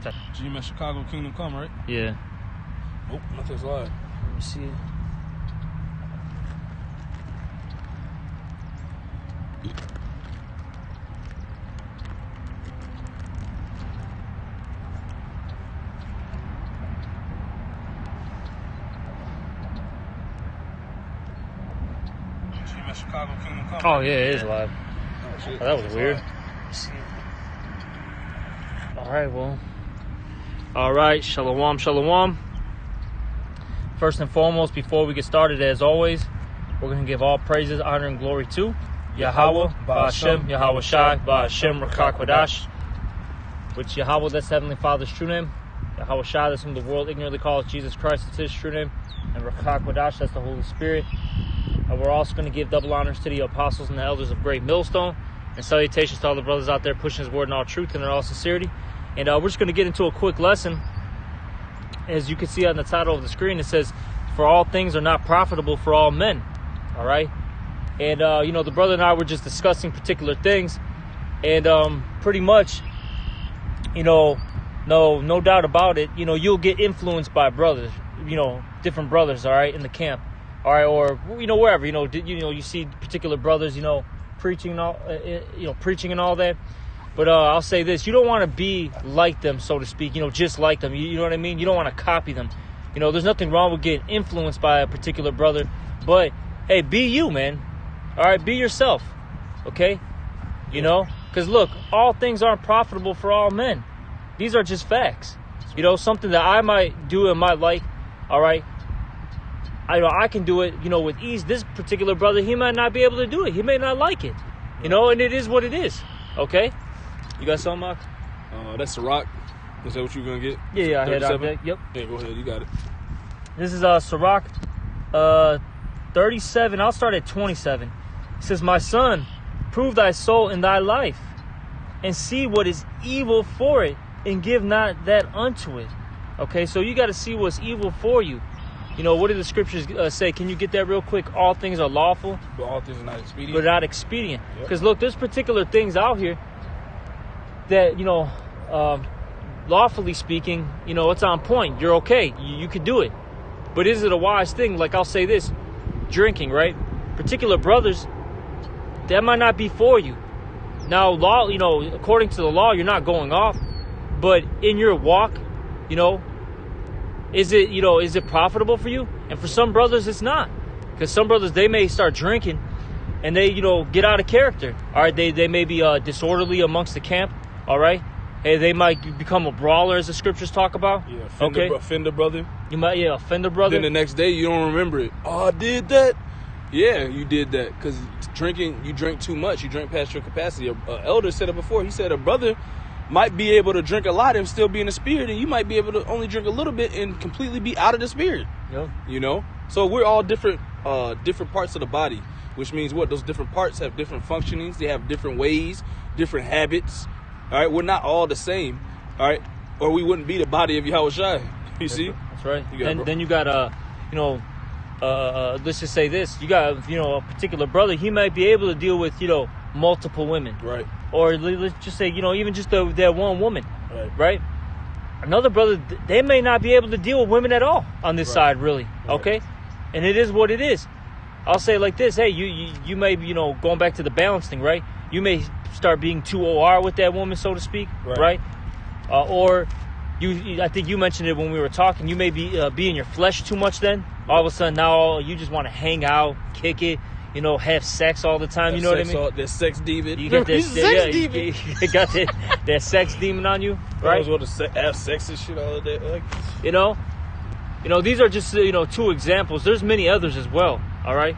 GMS Chicago Kingdom Come, right? Yeah. Oh, nothing's live. Let me see. GMS Chicago Kingdom Come. Oh, yeah, it is live. Oh, shit. Oh, that was weird. Live. Let's see. All right, well. All right, shalom, shalom. First and foremost, before we get started, as always, we're going to give all praises, honor, and glory to Yahweh, Ba'ashem, Yahweh Shai, Ba'ashem, Rakak Wadash, which Yahweh, that's Heavenly Father's true name. Yahweh Shai, that's whom the world ignorantly calls Jesus Christ, it's his true name. And Rakak Wadash, that's the Holy Spirit. And we're also going to give double honors to the apostles and the elders of Great Millstone. And salutations to all the brothers out there pushing his word in all truth and in all sincerity. And we're just going to get into a quick lesson. As you can see on the title of the screen, it says, "For all things are not profitable for all men." All right. And, the brother and I were just discussing particular things. And pretty much, no doubt about it, you'll get influenced by brothers, different brothers, all right, in the camp. All right. Or, wherever, you see particular brothers, preaching and all, preaching and all that. But I'll say this, you don't want to be like them, so to speak, just like them. You know what I mean? You don't want to copy them. There's nothing wrong with getting influenced by a particular brother. But, hey, be you, man. All right, be yourself. Okay? Because, look, all things aren't profitable for all men. These are just facts. Something that I might do in my life, all right? I can do it, with ease. This particular brother, he might not be able to do it. He may not like it, and it is what it is. Okay? You got something, Mark? That's Ciroc. Is that what you're going to get? Yeah, I had out there. Yep. Yeah, go ahead. You got it. This is Ciroc 37. I'll start at 27. It says, "My son, prove thy soul in thy life, and see what is evil for it, and give not that unto it." Okay, so you got to see what's evil for you. What do the scriptures say? Can you get that real quick? All things are lawful, but all things are not expedient. But not expedient. Because look, there's particular things out here that, lawfully speaking, it's on point. You're okay. You could do it. But is it a wise thing? Like, I'll say this, drinking, right? Particular brothers, that might not be for you. Now, law, according to the law, you're not going off. But in your walk, is it profitable for you? And for some brothers, it's not. Because some brothers, they may start drinking and they, get out of character. All right, they may be disorderly amongst the camp. All right. Hey, they might become a brawler, as the scriptures talk about. Yeah, offend a brother. You might, offend a brother. Then the next day, you don't remember it. Oh, I did that? Yeah, you did that. Because drinking, you drink too much. You drink past your capacity. An elder said it before. He said a brother might be able to drink a lot and still be in the spirit, and you might be able to only drink a little bit and completely be out of the spirit. Yeah. So we're all different parts of the body, which means what? Those different parts have different functionings. They have different ways, different habits. All right, we're not all the same. All right, or we wouldn't be the body of Yahweh Shai. You see? That's right. Then you got let's just say this. You got a particular brother. He might be able to deal with multiple women. Right. Or let's just say even just that one woman. Right. Another brother, they may not be able to deal with women at all on this side, really. Right. Okay. And it is what it is. I'll say it like this. Hey, you may be going back to the balance thing, right? You may start being too OR with that woman, so to speak, right? Or I think you mentioned it when we were talking. You may be in your flesh too much. Then all of a sudden now you just want to hang out, kick it, have sex all the time. You know what I mean? That sex demon. You got demon. You got that sex demon on you, right? I was want to have sex and shit all day. These are just two examples. There's many others as well. All right,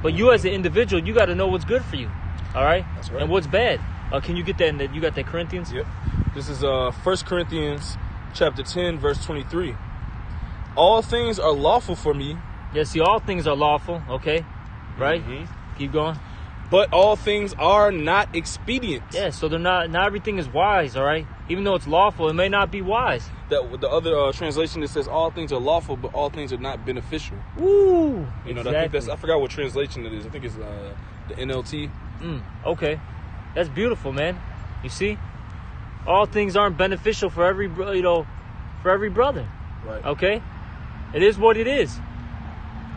but you as an individual, you got to know what's good for you. All right? That's right. And what's bad? Can you get that? You got that Corinthians? Yep. This is 1 Corinthians chapter 10, verse 23. All things are lawful for me. Yeah, see, all things are lawful. Okay. Right? Mm-hmm. Keep going. But all things are not expedient. Yeah, so they're not everything is wise, all right? Even though it's lawful, it may not be wise. The other translation, it says all things are lawful, but all things are not beneficial. Woo! Exactly. I forgot what translation it is. I think it's the NLT. Okay. That's beautiful, man. You see? all things aren't beneficial for every for every brother. Right. Okay, it is what it is.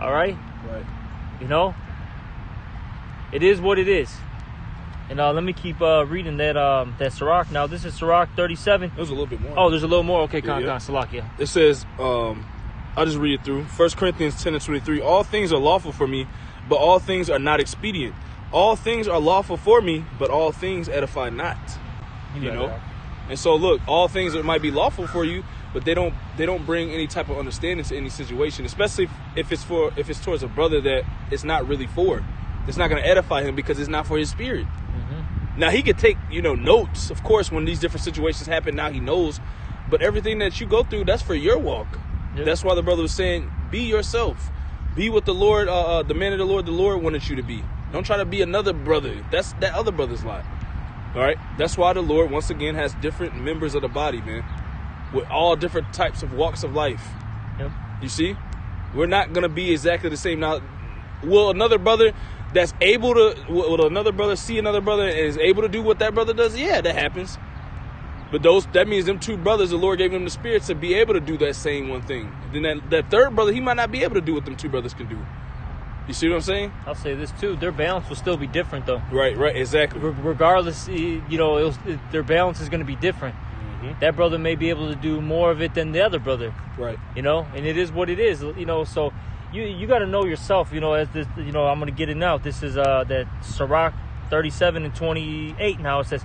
All right. Right. You know, it is what it is. And let me keep reading that Sirach. Now this is Sirach 37. There's a little bit more. Oh, there's a little more. Okay, Yeah. Salakia. It says, I'll just read it through. 1 Corinthians 10 and 23. All things are lawful for me, but all things are not expedient. All things are lawful for me, but all things edify not. You know? And so look, all things that might be lawful for you, but they don't bring any type of understanding to any situation, especially if it's towards a brother that it's not really for. It's not going to edify him because it's not for his spirit. Now, he could take, notes, of course, when these different situations happen. Now he knows. But everything that you go through, that's for your walk. Yep. That's why the brother was saying, be yourself. Be what the Lord, the man of the Lord wanted you to be. Don't try to be another brother. That's that other brother's lot. All right? That's why the Lord, once again, has different members of the body, man. With all different types of walks of life. Yep. You see? We're not going to be exactly the same. Now, will another brother that's able to, will another brother see another brother and is able to do what that brother does? Yeah, that happens. But that means them two brothers, the Lord gave them the spirit to be able to do that same one thing. Then that third brother, he might not be able to do what them two brothers can do. You see what I'm saying? I'll say this too. Their balance will still be different, though. Right, exactly. Regardless, their balance is going to be different. Mm-hmm. That brother may be able to do more of it than the other brother. Right. And it is what it is. So you got to know yourself. As this. I'm going to get it now. This is that Sirach 37 and 28. Now it says,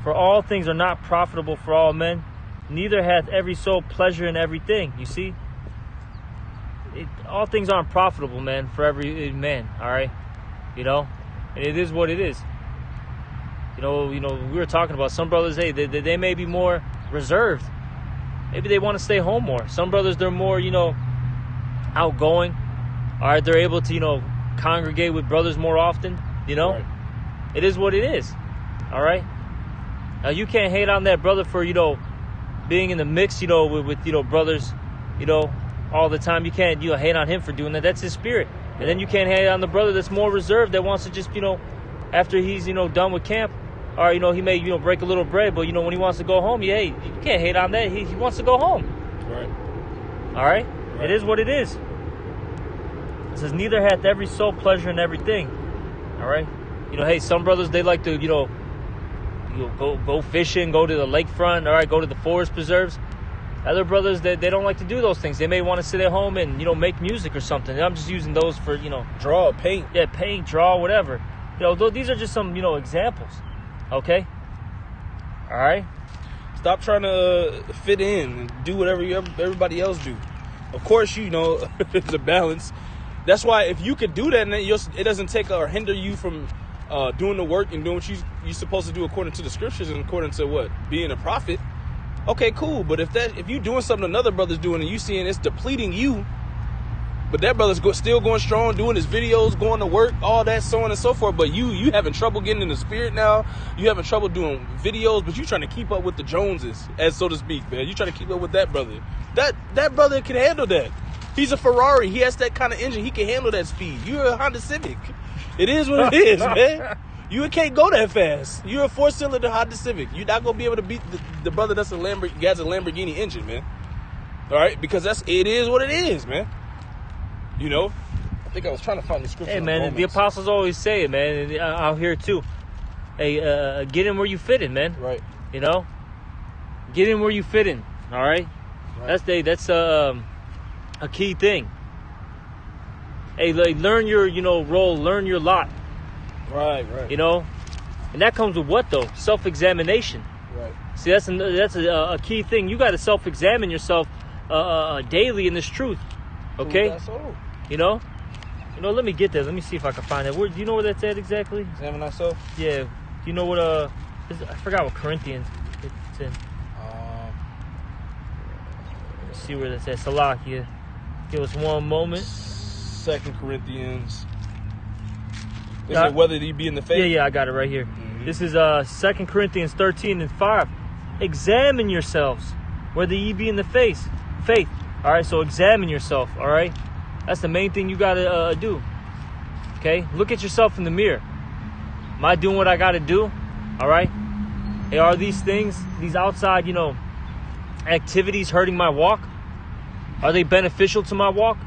"For all things are not profitable for all men, neither hath every soul pleasure in everything." You see, all things aren't profitable, man, for every man. All right, and it is what it is. We were talking about some brothers. Hey, they may be more reserved. Maybe they want to stay home more. Some brothers, they're more, outgoing. All right, they're able to, congregate with brothers more often. Right. It is what it is. All right. Now you can't hate on that brother for being in the mix, with brothers, all the time. You can't hate on him for doing that. That's his spirit. And then you can't hate on the brother that's more reserved, that wants to just after he's done with camp, or he may break a little bread, but when he wants to go home, you can't hate on that. He wants to go home. Right. All right. It is what it is. It says, "Neither hath every soul pleasure in everything." All right. Hey, some brothers, they like to go fishing, go to the lakefront, all right, go to the forest preserves. Other brothers, they don't like to do those things. They may want to sit at home and make music or something. I'm just using those for draw, paint. Yeah, paint, draw, whatever. These are just some examples. Okay. All right. Stop trying to fit in and do whatever everybody else do. Of course, it's a balance. That's why if you could do that, and it doesn't take or hinder you from doing the work and doing what you're supposed to do according to the scriptures and according to what being a prophet. Okay, cool. But if you're doing something another brother's doing and you seeing it's depleting you, but that brother's still going strong, doing his videos, going to work, all that, so on and so forth. But you having trouble getting in the spirit now. You having trouble doing videos, but you trying to keep up with the Joneses, as so to speak, man. You trying to keep up with that brother. That brother can handle that. He's a Ferrari. He has that kind of engine. He can handle that speed. You're a Honda Civic. It is what it is, man. You can't go that fast. You're a 4-cylinder Honda Civic. You're not gonna be able to beat the brother that's has a Lamborghini engine, man. All right, because it is what it is, man. I think I was trying to find the scripture. Hey, man, the apostles always say it, man. And out here too. Hey, get in where you fit in, man. Right. Get in where you fit in. All right. That's a key thing. Hey, learn your role, learn your lot. Right. And that comes with what though? Self-examination. Right. See, that's a key thing. You got to self-examine yourself daily in this truth. Okay. That's all. Let me get there. Let me see if I can find it. Do you know where that's at exactly? Examine thyself. Yeah. Do you know what I forgot what Corinthians it's in. Let's see where that's at. Salakia. Give us one moment. 2 Corinthians. Is it whether he be in the faith? Yeah, I got it right here. Mm-hmm. This is 2 Corinthians 13 and 5. Examine yourselves, whether ye be in the faith. All right, so examine yourself, all right? That's the main thing you got to do, okay? Look at yourself in the mirror. Am I doing what I got to do, all right? Hey, are these things, these outside, activities hurting my walk? Are they beneficial to my walk?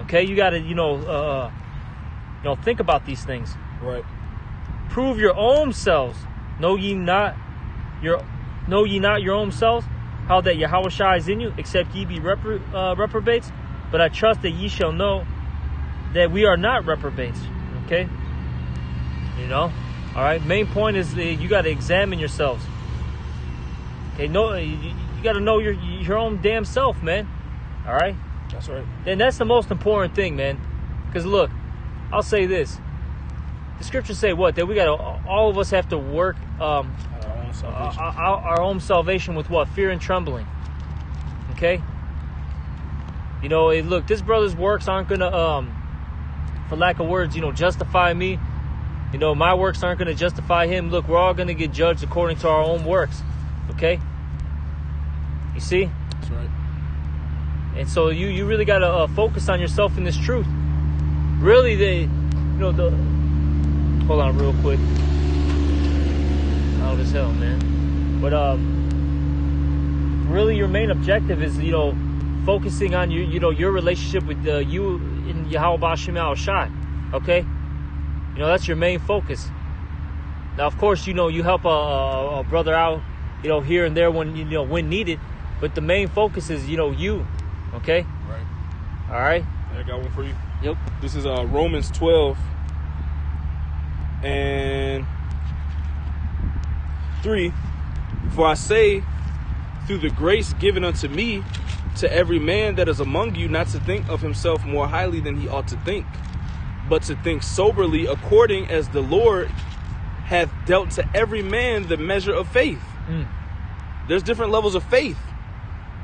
Okay, you got to, think about these things. Right. Prove your own selves. Know ye not your own selves, how that Yahushua is in you, except ye be reprobates. But I trust that ye shall know that we are not reprobates. Okay? All right? Main point is that you got to examine yourselves. Okay? You got to know your own damn self, man. All right? That's right. And that's the most important thing, man. Because look, I'll say this. The scriptures say what? That we got to, all of us have to work our own salvation with what? Fear and trembling. Okay? Look, this brother's works aren't going to, for lack of words, justify me. My works aren't going to justify him. Look, we're all going to get judged according to our own works. Okay? You see? That's right. And so you really got to focus on yourself in this truth. Really, hold on real quick. Loud as hell, man. But really, your main objective is, focusing on your relationship with you and Yahweh B'Shem Yahushai. Okay? That's your main focus. Now, of course, you help a brother out, here and there when needed. But the main focus is, you. Okay? Right. All right? I got one for you. Yep. This is Romans 12 and 3. For I say, through the grace given unto me, to every man that is among you, not to think of himself more highly than he ought to think, but to think soberly, according as the Lord hath dealt to every man the measure of faith. There's different levels of faith.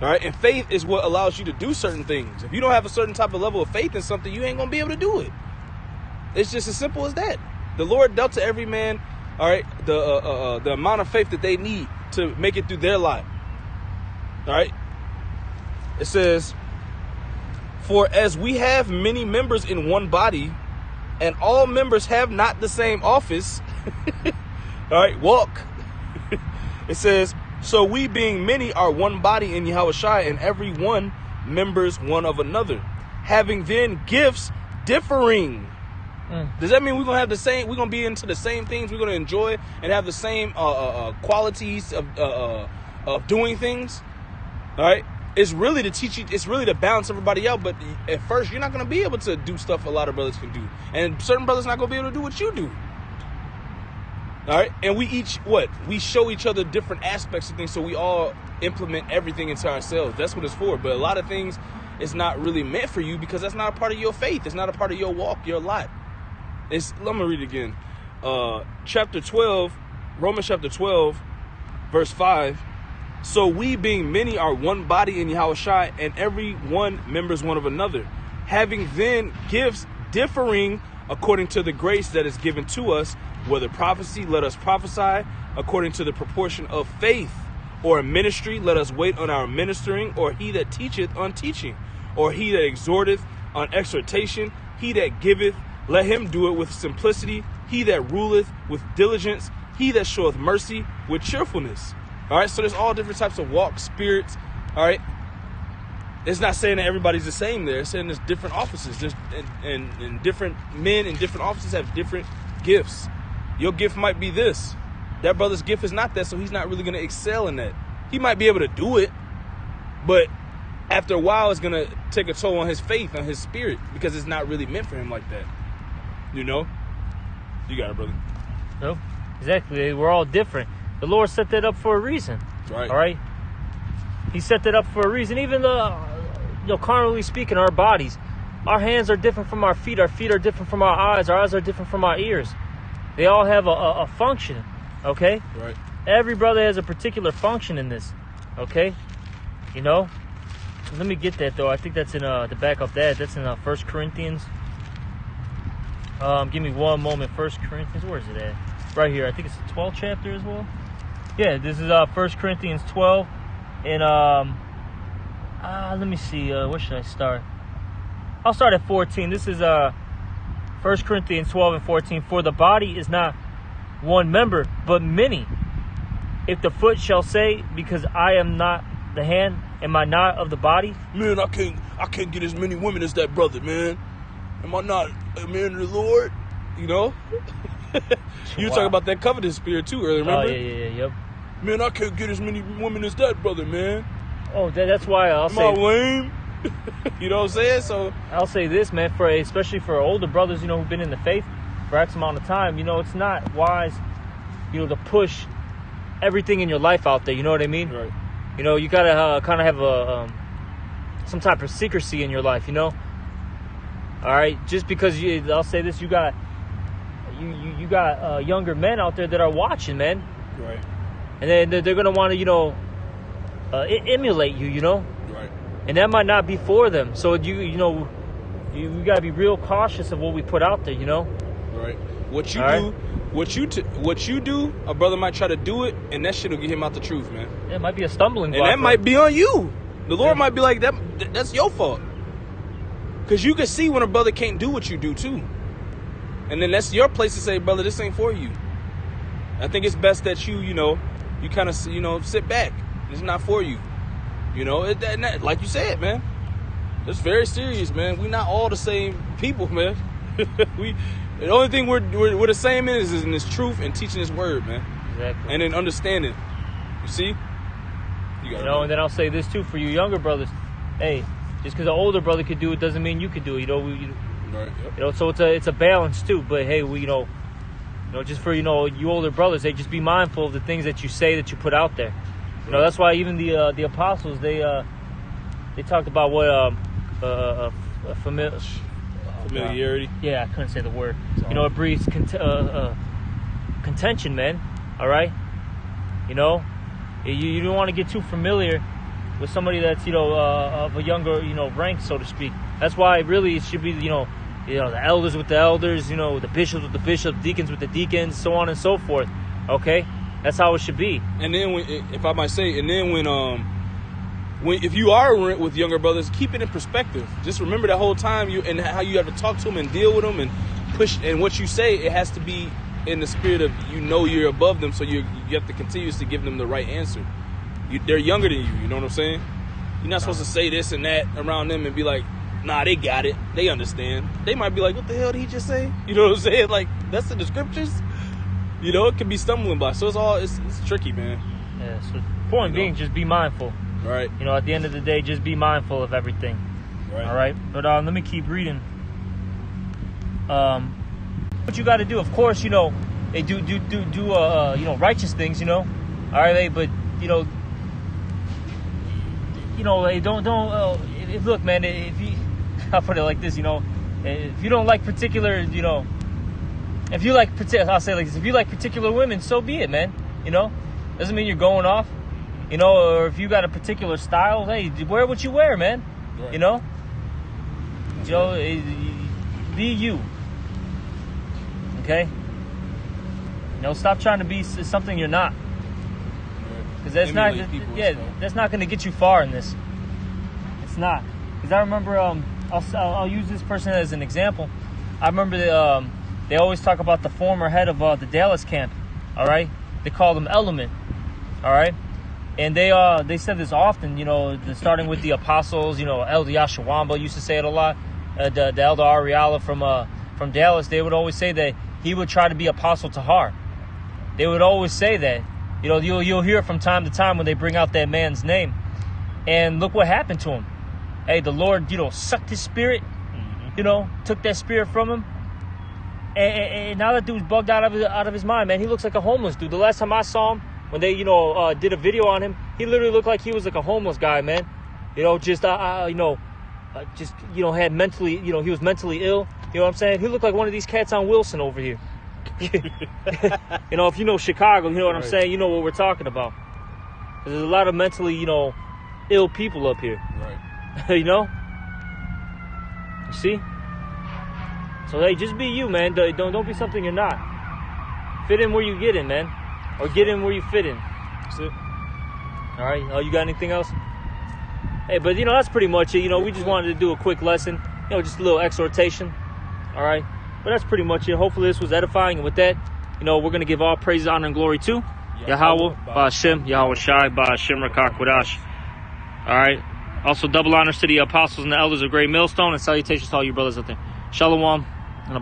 All right, and faith is what allows you to do certain things. If you don't have a certain type of level of faith in something, you ain't gonna be able to do it. It's just as simple as that. The Lord dealt to every man, all right, the amount of faith that they need to make it through their life. All right, it says, for as we have many members in one body, and all members have not the same office, all right, walk. It says, so we being many are one body in Yahushua, and every one members one of another, having then gifts differing. Does that mean we're gonna have the same? We're gonna be into the same things. We're gonna enjoy and have the same qualities of doing things. All right, it's really to teach you. It's really to balance everybody out. But at first, you're not gonna be able to do stuff a lot of brothers can do, and certain brothers not gonna be able to do what you do. All right, and we show each other different aspects of things, so we all implement everything into ourselves. That's what it's for. But a lot of things, it's not really meant for you because that's not a part of your faith. It's not a part of your walk, your life. Let me read it again. Chapter 12, Romans chapter 12, verse 5. So we being many are one body in Yahushua, and every one members one of another, having then gifts differing according to the grace that is given to us, whether prophecy, let us prophesy according to the proportion of faith, or a ministry, let us wait on our ministering, or he that teacheth on teaching, or he that exhorteth on exhortation, he that giveth, let him do it with simplicity, he that ruleth with diligence, he that showeth mercy with cheerfulness. All right, so there's all different types of walk, spirits. All right, it's not saying that everybody's the same there. It's saying there's different offices, and different men in different offices have different gifts. Your gift might be this. That brother's gift is not that, so he's not really going to excel in that. He might be able to do it, but after a while, it's going to take a toll on his faith, on his spirit, because it's not really meant for him like that. You got it, brother. No, exactly. We're all different. The Lord set that up for a reason. Right. All right. He set that up for a reason. Even carnally speaking, our bodies, our hands are different from our feet. Our feet are different from our eyes are different from our ears. They all have a function. Okay. Right. Every brother has a particular function in this. Okay. Let me get that though. I think that's in to back up that. That's in 1 Corinthians. Give me one moment. 1 Corinthians. Where is it at? Right here. I think it's the 12th chapter as well. Yeah, this is 1 Corinthians 12. And let me see. Where should I start? I'll start at 14. This is 1 Corinthians 12 and 14. For the body is not one member, but many. If the foot shall say, because I am not the hand, am I not of the body? Man, I can't get as many women as that brother, man. Am I not a man of the Lord? You know? You were talking about that covetous spirit too earlier, remember? Oh, yep. Man, I can't get as many women as that brother, man. Oh, that's why I'll Am I say... lame? You know what I'm saying? So I'll say this, man, especially for older brothers, you know, who've been in the faith for X amount of time, you know, it's not wise, you know, to push everything in your life out there, you know what I mean? Right. You know, you gotta kind of have some type of secrecy in your life, you know? All right, just because I'll say this, you got younger men out there that are watching, man. Right. And then they're gonna want to, you know, emulate you, you know? Right. And that might not be for them. So you know, you gotta be real cautious of what we put out there, you know? Right. What you do, a brother might try to do it, and that shit will get him out the truth, man. It might be a stumbling block. And that might be on you. The Lord might be like, that's your fault. Because you can see when a brother can't do what you do, too. And then that's your place to say, brother, this ain't for you. I think it's best that you kind of, sit back. It's not for you. You know, like you said, man. It's very serious, man. We're not all the same people, man. The only thing we're the same is in this truth and teaching this word, man. Exactly. And then understanding. You see? And then I'll say this too for you younger brothers. Hey, just because an older brother could do it doesn't mean you could do it. You know, right. Yep. You know, so it's a balance too. But hey, just for you older brothers, hey, just be mindful of the things that you say, that you put out there. You know, that's why even the apostles they talked about what familiarity. Yeah, I couldn't say the word. You know, it breeds contention, man. All right. You know, you don't want to get too familiar with somebody that's of a younger rank, so to speak. That's why really it should be the elders with the elders, the bishops with the bishops, deacons with the deacons, so on and so forth. Okay, that's how it should be. And then if I might say, when if you are with younger brothers, keep it in perspective. Just remember that whole time and how you have to talk to them and deal with them and push. And what you say, it has to be in the spirit of you're above them, so you have to continuously give them the right answer. They're younger than you. You know what I'm saying? You're not supposed to say this and that around them and be like, nah, they got it. They understand. They might be like, what the hell did he just say? You know what I'm saying? Like, that's in the scriptures. It can be stumbling blocks. So it's tricky, man. Yeah. So point being, just be mindful. Right. At the end of the day, just be mindful of everything. Right. All right. But let me keep reading. What you got to do, of course, they do righteous things, all right, but they don't. Look, man, if you, I'll put it like this, if you don't like particular, if you like, I'll say like this, if you like particular women, so be it, man. Doesn't mean you're going off. Or if you got a particular style, hey, wear what you wear, man. Right. Be you. Okay? Stop trying to be something you're not. Because that's that's not going to get you far in this. It's not. Because I remember, I'll use this person as an example. I remember they always talk about the former head of the Dallas camp. All right? They call them Element. All right? And they said this often, starting with the apostles, Elder Yashawamba used to say it a lot. The Elder Ariala from Dallas, they would always say that he would try to be Apostle Tahar. They would always say that. You'll hear it from time to time when they bring out that man's name. And look what happened to him. Hey, the Lord, sucked his spirit, took that spirit from him. And now that dude's bugged out of his mind, man. He looks like a homeless dude. The last time I saw him, when they, did a video on him, he literally looked like he was like a homeless guy, man. Just had mentally, he was mentally ill. You know what I'm saying? He looked like one of these cats on Wilson over here. If you know Chicago, you know what I'm saying? You know what we're talking about. There's a lot of mentally, ill people up here. Right. You see? So, hey, just be you, man. Don't be something you're not. Fit in where you get in, man. Or get in where you fit in. That's it. All right. You got anything else? Hey, but, that's pretty much it. We just wanted to do a quick lesson. Just a little exhortation. All right. But that's pretty much it. Hopefully this was edifying. And with that, we're going to give all praises, honor, and glory to Yahweh, Ba'Shem, Yahweh Shai, Ba'Shem Rakakwadash. All right. Also, double honors to the apostles and the elders of Great Millstone, and salutations to all you brothers out there. Shalom. And a